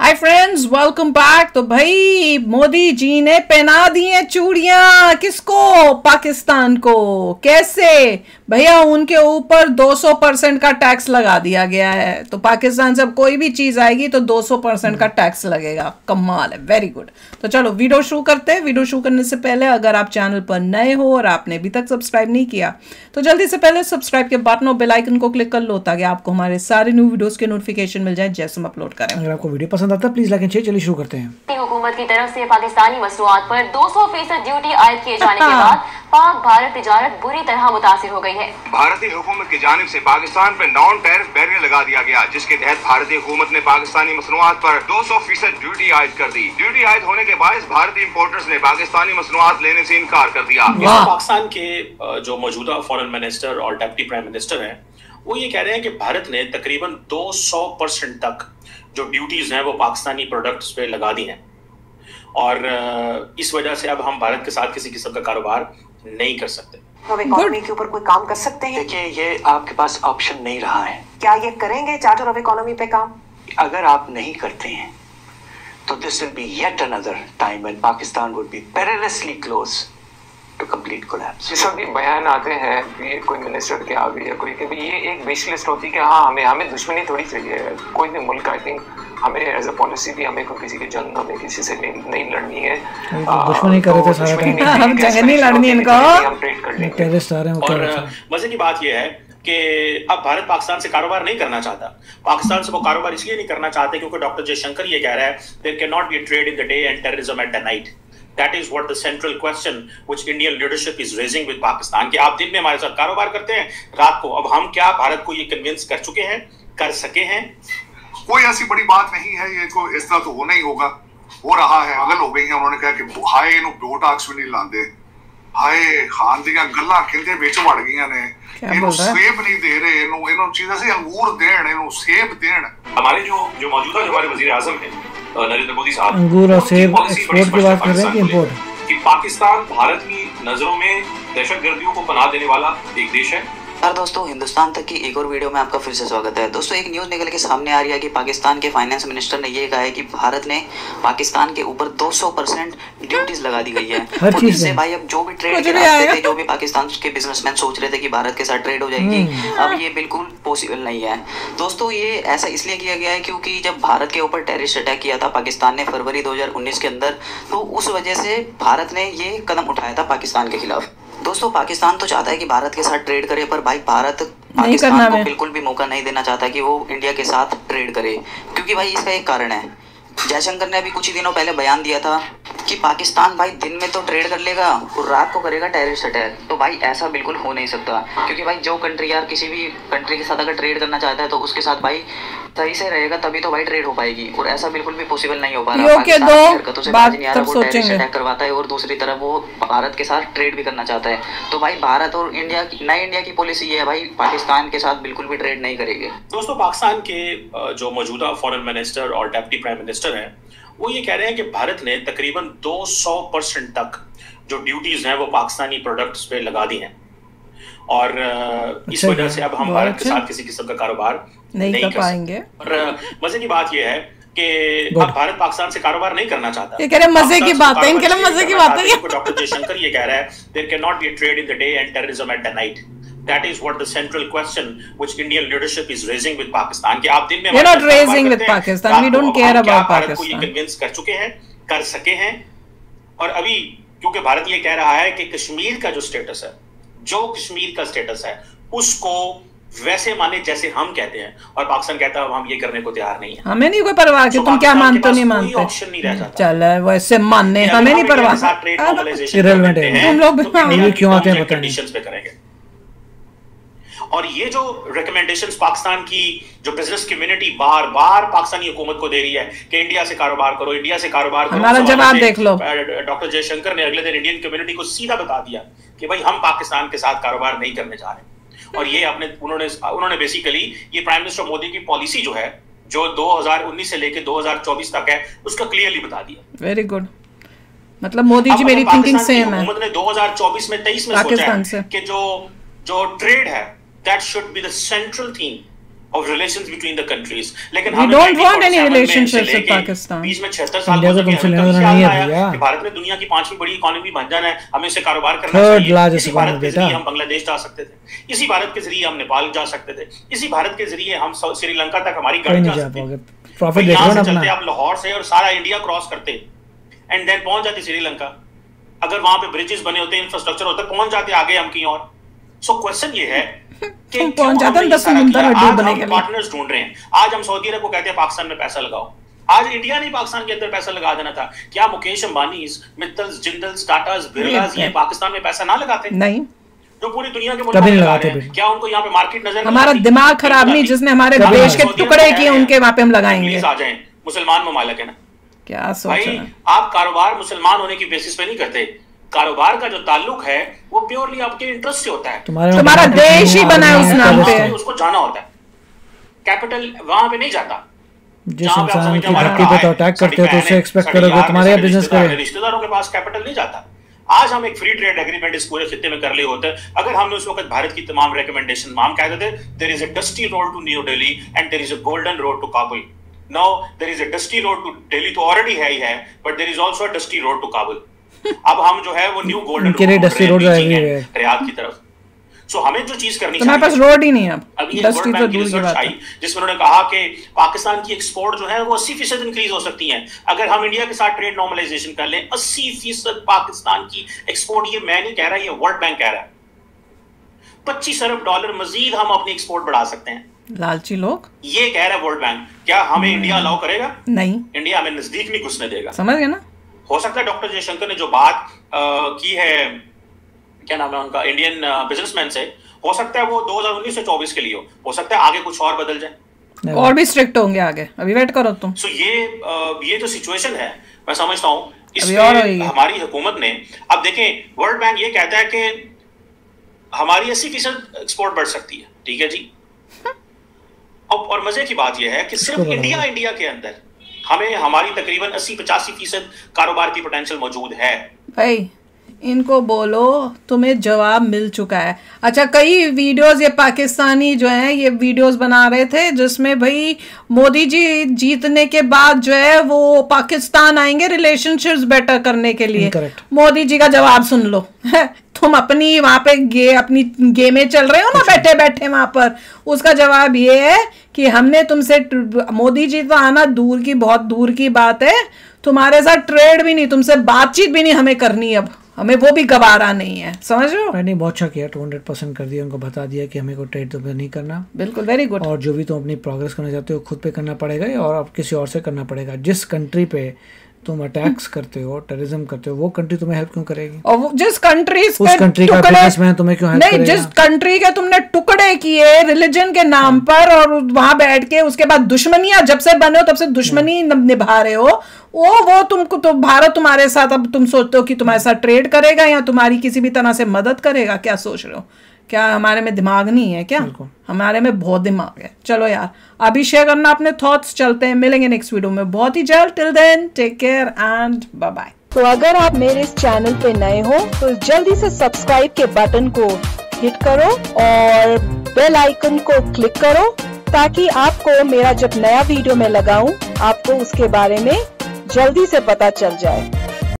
Hi friends, welcome back. तो भाई मोदी जी ने पहना दी हैं चूड़ियां, किसको? पाकिस्तान को। कैसे भैया? उनके ऊपर 200% का टैक्स लगा दिया गया है। तो पाकिस्तान से अब कोई भी चीज आएगी तो 200% का टैक्स लगेगा। कमाल है, वेरी गुड। तो चलो वीडियो शुरू करते हैं। वीडियो शुरू करने से पहले अगर आप चैनल पर नए हो और आपने अभी तक सब्सक्राइब नहीं किया तो जल्दी से पहले सब्सक्राइब के बटन और बेल आइकन को क्लिक कर लो ताकि आपको हमारे सारे न्यू वीडियोस के नोटिफिकेशन मिल जाए जैसे हम अपलोड करें। अगर आपको वीडियो पसंद आता है प्लीज लाइक एंड शेयर। चलिए शुरू करते हैं। हुकूमत की तरफ से पाकिस्तानी मसनूआत पर 200% ड्यूटी आयद किए जाने के बाद पाक भारत तिजारत बुरी तरह मुतासिर हो गई है। भारतीय हुकूमत की जानिब से पाकिस्तान पर नॉन टैरिफ बैरियर लगा दिया गया, जिसके तहत भारतीय हुकूमत ने पाकिस्तानी मसनूआत पर 200% ड्यूटी आयद कर दी। ड्यूटी आयद होने के बाद भारतीय इंपोर्टर्स ने पाकिस्तानी मसनूआत लेने से इनकार कर दिया। पाकिस्तान के जो मौजूदा फॉरेन मिनिस्टर और डिप्टी प्राइम मिनिस्टर हैं वो ये कह रहे हैं कि भारत ने तकरीबन 200% तक जो ड्यूटीज हैं वो पाकिस्तानी प्रोडक्ट्स पे लगा दी हैं और इस वजह से अब हम भारत के साथ किसी किस्म का कारोबार नहीं कर सकते। अब इकोनॉमी के ऊपर कोई काम कर सकते हैं? देखिए, ये आपके पास ऑप्शन नहीं रहा है। क्या ये करेंगे चार्टर ऑफ इकोनॉमी पे काम? अगर आप नहीं करते हैं तो this will be yet another time when Pakistan would be perilously close to complete collapse. जिस वक्त बयान आते हैं कि कोई मिनिस्टर के आगे या कोई के भी ये एक विश लिस्ट होती है कि हाँ हमें दुश्मनी थोड़ी चाहिए। कोई भी मुल्क, आई थिंक हमें एज अ पॉलिसी भी हमें कोई किसी की जंग हमें किसी से नहीं लड़नी है। दुश्मनी कर रहे थे सारा टाइम। हम जंग नहीं लड़नी इनको, हम ट्रेड कर लेंगे। टेररिस्ट आ रहे हैं। और मजे की बात यह है कि अब भारत पाकिस्तान से कारोबार नहीं करना चाहता। पाकिस्तान से वो कारोबार इसलिए नहीं करना चाहते क्योंकि डॉक्टर जयशंकर ये कह रहा है there can not be a trade in the day and terrorism at the night. That is what the central question which Indian leadership is raising with Pakistan कि आप दिन में हमारे साथ कारोबार करते हैं, रात को। अब हम क्या भारत को ये कन्विंस कर चुके हैं, कर सके हैं? कोई ऐसी बड़ी बात नहीं है, ये कोई इस तरह तो होना ही होगा। हो रहा है, अगल हो गई है। उन्होंने कहा कि हाय इन्हों दो टाक्स भी नहीं लाते, हाय खान दियां गल्लां कहते विच वड़ गईयां ने, इन्हों सेब नहीं दे रहे, इन्हों चीज़ें से अंगूर देन, इन्हों सेब देन। हमारे जो मौजूदा जो हमारे वजीर आजम हैं नरेंद्र मोदी साहब, अंगूर और सेब एक्सपोर्ट की बात कर रहे हैं कि इंपोर्ट? कि पाकिस्तान भारत की नजरों में दहशतगर्दियों को पनाह देने वाला एक देश है। यार दोस्तों, हिंदुस्तान तक की एक और वीडियो में आपका फिर से स्वागत है। दोस्तों, एक न्यूज़ निकल के सामने आ रही है कि पाकिस्तान के फाइनेंस मिनिस्टर ने ये कहा है कि भारत ने पाकिस्तान के ऊपर 200% ड्यूटीज लगा दी गई है। और इससे भाई अब जो भी ट्रेड के रास्ते थे, जो भी पाकिस्तान के बिजनेसमैन सोच रहे थे कि भारत के साथ ट्रेड हो जाएगी, अब ये बिल्कुल पॉसिबल नहीं है। दोस्तों, ये ऐसा इसलिए किया गया है क्योंकि जब भारत के ऊपर टेररिस्ट अटैक किया था पाकिस्तान ने फरवरी 2019 के अंदर, तो उस वजह से भारत ने ये कदम उठाया था पाकिस्तान के खिलाफ। दोस्तों, पाकिस्तान तो चाहता है कि भारत के साथ ट्रेड करे, पर भाई भारत पाकिस्तान को बिल्कुल भी मौका नहीं देना चाहता कि वो इंडिया के साथ ट्रेड करे। क्योंकि भाई इसका एक कारण है, जयशंकर ने अभी कुछ ही दिनों पहले बयान दिया था कि पाकिस्तान भाई दिन में तो ट्रेड कर लेगा और रात को करेगा टेररिस्ट अटैक। तो भाई ऐसा बिल्कुल हो नहीं सकता, क्योंकि भाई जो कंट्री यार किसी भी कंट्री के साथ अगर ट्रेड करना चाहता है तो उसके साथ भाई सही से रहेगा, तभी तो भाई ट्रेड हो पाएगी। और ऐसा बिल्कुल भी पॉसिबल नहीं हो पा रहा। पाकिस्तान की हरकतों से बात नहीं आ रहा, वो टेररिस्ट अटैक करवाता है और दूसरी तरफ वो भारत के साथ ट्रेड भी करना चाहता है। तो भाई भारत और इंडिया की पॉलिसी ये है भाई, पाकिस्तान के साथ बिल्कुल भी ट्रेड नहीं करेंगे। दोस्तों, पाकिस्तान के जो मौजूदा फॉरेन मिनिस्टर और डिप्टी प्राइम मिनिस्टर हैं वो ये कह रहे हैं कि भारत ने तकरीबन 200% तक जो ड्यूटीज हैं वो पाकिस्तानी प्रोडक्ट्स पे लगा दी हैं और इस वजह से अब हम भारत के साथ किसी किस्म का कारोबार नहीं कर पाएंगे। और मजे की बात यह है कि अब भारत पाकिस्तान से कारोबार नहीं करना चाहता। ये कह रहे मजे की बात है, इनके लिए मजे की बात है। डॉक्टर जयशंकर ये कह रहा है there can not be a trade in the day and terrorism at the night. That is what the central question which Indian leadership is raising with Pakistan कि आप दिन में We're not raising with Pakistan. We don't care about Pakistan. को ये convince कर चुके हैं, कर सके हैं। और अभी क्योंकि भारत ये कह रहा है कि कश्मीर का जो स्टेटस है, जो कश्मीर का स्टेटस है उसको वैसे माने जैसे हम कहते हैं, और पाकिस्तान कहता है हम ये करने को तैयार नहीं है। हमें नहीं कोई परवाह कि तुम क्या मानते हो नहीं मानते, ऑप्शन नहीं रह जाता। चल वैसे मानने हमें नहीं परवाह। हम लोग क्यों आते हैं कंडीशंस पे करेंगे। और ये जो रिकमेंडेशंस पाकिस्तान की जो बिजनेस कम्युनिटी बार बार पाकिस्तानी हुकूमत को दे रही है कि इंडिया से कारोबार करो, इंडिया से कारोबार करो, हमारा जवाब देख लो। डॉक्टर जयशंकर ने अगले दिन इंडियन कम्युनिटी को सीधा बता दिया कि भाई हम पाकिस्तान के साथ कारोबार नहीं करने जा रहे। और ये उन्होंने बेसिकली ये प्राइम मिनिस्टर मोदी की पॉलिसी जो है, जो 2019 से लेकर 2024 तक है, उसका क्लियरली बता दिया। Very good. मतलब मोदी जी मेरी थिंकिंग सेम है। हुकूमत ने 2024 में 23 में सोचा है कि जो ट्रेड है that should be the central theme of relations between the countries. लेकिन we don't want any relationships with Pakistan. बीच में 76 साल हो चुके हैं कि भारत ने दुनिया की 5वीं बड़ी इकोनॉमी बन जाना है, हमें इससे कारोबार करना चाहिए। इसी भारत के जरिए हम बांग्लादेश जा सकते थे, इसी भारत के जरिए हम नेपाल जा सकते थे, इसी भारत के जरिए हम श्रीलंका तक हमारी गाड़ी जा सकते थे। प्रॉफिट देखो ना अपना। चलते आप लाहौर से और सारा इंडिया क्रॉस करते एंड देन पहुंच जाते श्रीलंका। अगर वहां पे ब्रिजेस बने होते, इंफ्रास्ट्रक्चर होता, पहुंच जाते आगे हम कहीं और। सो क्वेश्चन ये है कि पहुंच जाते हैं 10 समुंदर में डूबने के लिए। पार्टनर्स ढूंढ रहे हैं। आज हम सऊदी अरब को कहते हैं पाकिस्तान में पैसा लगाओ। आज इंडिया ने पाकिस्तान के अंदर पैसा लगा देना था। क्या मुकेश अंबानी, मित्तल्स, जिंदल्स, टाटास, बिरलास ये पाकिस्तान में पैसा ना लगाते? नहीं, जो पूरी दुनिया के मुल्क में लगाते हैं। क्या उनको यहाँ पे मार्केट नजर? हमारा दिमाग खराब नहीं, जिसने हमारे देश के टुकड़े किए उनके वहां पे हम लगाएंगे। आ जाए, मुसलमान ममालिक है ना। क्या सोच रहे हैं आप? कारोबार मुसलमान होने की बेसिस पे नहीं करते। कारोबार का जो ताल्लुक है वो प्योरली आपके इंटरेस्ट से होता है। तुम्हारा देश ही बना है उस नाम पे, उसको जाना होता है। कैपिटल वहां पे नहीं जाता। जिस इंसान की धरती पे तो अटैक करते हो तो उसे एक्सपेक्ट करोगे तुम्हारे यहाँ बिजनेस करे। रिश्तेदारों के पास कैपिटल नहीं जाता। आज हम एक फ्री ट्रेड एग्रीमेंट इस पूरे खित्ते में कर लिए होते, अगर हमने उस वक्त भारत की तमाम रिकमेंडेशन हम कहते थे there is a dusty road to new Delhi and there is a golden road to Kabul. Now there is a dusty road to Delhi, तो ऑलरेडी है ही है, but there is also a dusty road to Kabul. अब हम जो है वो new golden dusty road Riyadh की तरफ। सो हमें जो चीज करनी चाहिए, पास रोड ही नहीं है। अभी डस्टी तो दूर की बात है, जिसमें उन्होंने कहा कि पाकिस्तान की एक्सपोर्ट जो है वो 80% इंक्रीज हो सकती है अगर हम इंडिया के साथ ट्रेड नॉर्मलाइजेशन कर लें। 80% पाकिस्तान की एक्सपोर्ट, ये मैं नहीं कह रहा, ये वर्ल्ड बैंक कह रहा है। $25 अरब मजीद हम अपनी एक्सपोर्ट बढ़ा सकते हैं। लालची लोग ये कह रहा है वर्ल्ड बैंक। क्या हमें इंडिया अलाउ करेगा? नहीं, इंडिया हमें नजदीक नहीं घुसने देगा। समझ गए ना? हो सकता है डॉक्टर जयशंकर ने जो बात की है, क्या नाम है उनका, इंडियन बिजनेसमैन से, हो सकता है वो 2019 से 24 के लिए हो सकता है आगे कुछ और बदल जाए और भी स्ट्रिक्ट होंगे आगे। अभी वेट करो तुम। सो ये जो सिचुएशन है मैं समझता हूँ इसमें हमारी हुकूमत ने, अब देखें वर्ल्ड बैंक ये कहता है कि हमारी 80% एक्सपोर्ट बढ़ सकती है, ठीक है जी। और मजे की बात यह है कि सिर्फ इंडिया के अंदर हमें हमारी तकरीबन 80-85% कारोबार की पोटेंशियल मौजूद है। भाई इनको बोलो तुम्हें जवाब मिल चुका है। अच्छा, कई वीडियोस ये पाकिस्तानी जो हैं ये वीडियोस बना रहे थे जिसमें भाई मोदी जी जीतने के बाद जो है वो पाकिस्तान आएंगे रिलेशनशिप्स बेटर करने के लिए। मोदी जी का जवाब सुन लो। तुम अपनी वहां पे अपनी गेमें चल रहे हो ना बैठे बैठे वहां पर। उसका जवाब ये है कि हमने तुमसे, मोदी जी तो आना दूर की, बहुत दूर की बात है, तुम्हारे साथ ट्रेड भी नहीं, तुमसे बातचीत भी नहीं हमें करनी, अब हमें वो भी गवारा नहीं है। समझ रहे हो? मैंने बहुत अच्छा किया, 200% कर दिया, उनको बता दिया कि हमें कोई ट्रेड तो नहीं करना। बिल्कुल, वेरी गुड। और जो भी तुम अपनी प्रोग्रेस करना चाहते हो खुद पे करना पड़ेगा और अब किसी और से करना पड़ेगा। जिस कंट्री पे तुम अटैक्स करते हो, टेररिज्म करते हो, वो कंट्री तुम्हें हेल्प क्यों करेगी? और जिस कंट्री उस कंट्री का बिजनेसमैन तुम्हें क्यों हेल्प करेगा? जिस कंट्री के तुमने टुकड़े किए रिलीजन के नाम पर और वहां बैठ के उसके बाद दुश्मनियां, जब से बने हो तब से दुश्मनी निभा रहे हो, वो तुमको तो भारत तुम्हारे साथ, अब तुम सोचते हो कि तुम्हारे साथ ट्रेड करेगा या तुम्हारी किसी भी तरह से मदद करेगा? क्या सोच रहे हो? क्या हमारे में दिमाग नहीं है क्या? हमारे में बहुत दिमाग है। चलो यार, अभी शेयर करना अपने थॉट्स। चलते हैं, मिलेंगे नेक्स्ट वीडियो में बहुत ही जल्द। Till then take care and bye bye. तो अगर आप मेरे इस चैनल पे नए हो तो जल्दी से सब्सक्राइब के बटन को हिट करो और बेल आइकन को क्लिक करो ताकि आपको मेरा जब नया वीडियो मैं लगाऊं आपको उसके बारे में जल्दी से पता चल जाए।